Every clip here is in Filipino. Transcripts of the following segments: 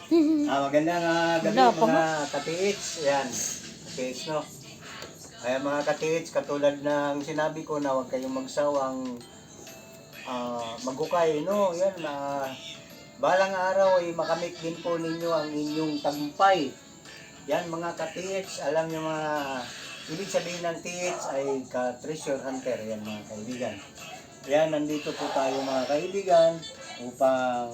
Magandang gabi Wala pa mga katiits. Ayan, katiits no. Ayan mga katiits, katulad ng sinabi ko na huwag kayong magsawang maghukay, no. Yan, balang araw ay makamit din po ninyo ang inyong tagumpay. Yan mga katiits, alam nyo mga ibig sabihin ng tiits ay ka-treasure hunter. Yan mga kaibigan. Yan, nandito po tayo mga kaibigan upang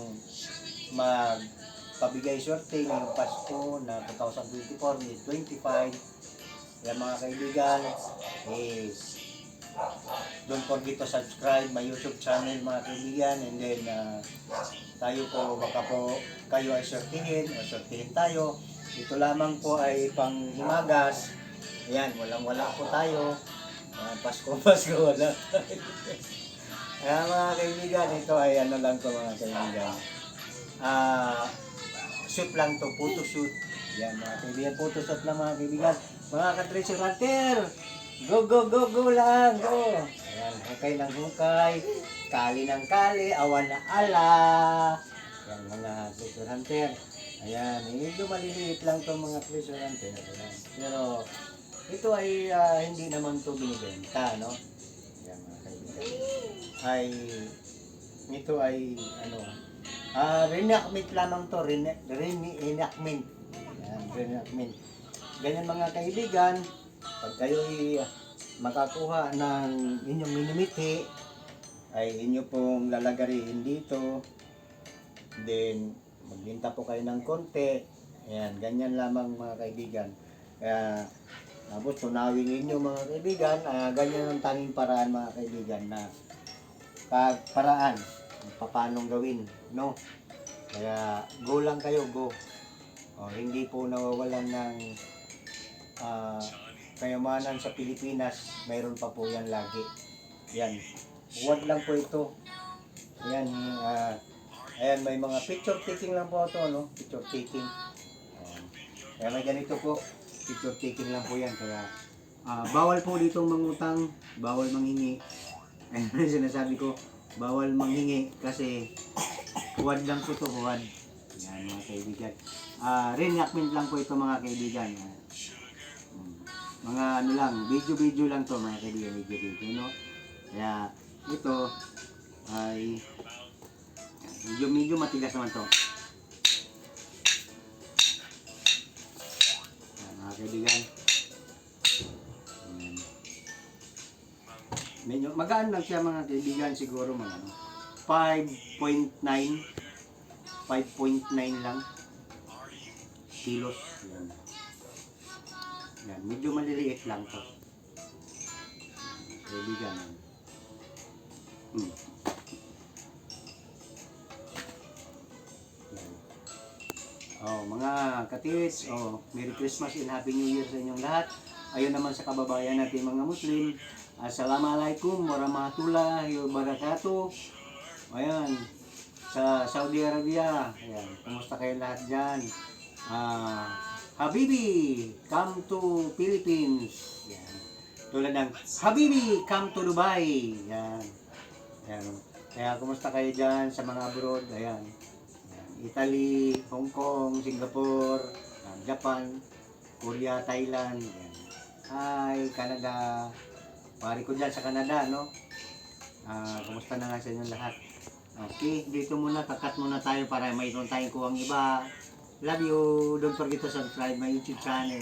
magpabigay swerte ngayong Pasko na 2024 with 25. Yan mga kaibigan, is don't forget to subscribe my YouTube channel mga kaibigan, and then tayo po baka po kayo ay swertihin o swertihin tayo. Ito lamang po ay panghimagas. Yan, walang-wala po tayo. Pasko wala tayo. Kaya mga kaibigan, ito ay ano lang to mga kaibigan. Shoot lang to, photo shoot. Yan mga kaibigan, photo shoot lang mga kaibigan. Mga ka-treasure hunter, go go go go lang, go. Ayan, hukay ng hukay, kali ng kali, awan na ala. Yan mga treasure hunter. Ayan, medyo maliliit lang to mga treasure hunter. Ayan. Pero ito ay hindi naman to binibenta, no? Yan mga kaibigan. Ito ay ano, reenactment lamang to, reenactment. Yan, reenactment. Ganyan mga kaibigan, pag kayo ay makakuha ng inyong minimiti, ay inyo pong lalagarin dito. Then, magbinta po kayo ng konti. Ayan, ganyan lamang mga kaibigan. Kaya, tapos tunawin ninyo mga kaibigan, ganyan ang tanging paraan mga kaibigan na paraan paanong gawin, no? Kaya go lang kayo, go. Hindi po nawawalan ng kayamanan sa Pilipinas, mayroon pa po yan lagi. Yan, huwag lang po ito. Yan, ayan, may mga picture taking lang po ito, no? Picture taking. Kaya may ganito po, picture taking lang po yan. Kaya bawal po dito mangutang, bawal manghingi. Ayun yung sinasabi ko, bawal manghingi kasi huwad lang po ito, huwad. Yan mga kaibigan. Reenactment lang po ito mga kaibigan. Mga ano lang, video lang to mga kaibigan, video, no? Kaya ito ay medyo matigas naman to. Yan mga kaibigan. Medyo magaan lang siya mga kaibigan, siguro mga 5.9 lang kilos. Yan. Yan, medyo maliliit lang to. Kaibigan. Yan. Mga katis, Merry Christmas and Happy New Year sa inyong lahat. Ayun naman sa kababayan natin mga Muslim, Assalamualaikum warahmatullahi wabarakatuh. Ayan, sa Saudi Arabia, ayan, kumusta kayo lahat dyan? Habibi, come to Philippines. Ayan. Tulad ng Habibi, come to Dubai. Ayan. Ayan. Kaya kumusta kayo dyan sa mga abroad? Ayan. Ayan. Italy, Hong Kong, Singapore, Japan, Korea, Thailand. Ayan. Hi, Canada. Pari ko dyan sa Canada, no? Kumusta na nga sa inyo lahat? Okay, dito muna, kakat muna tayo para mayroon tayong kuwang iba. Love you. Don't forget to subscribe my YouTube channel.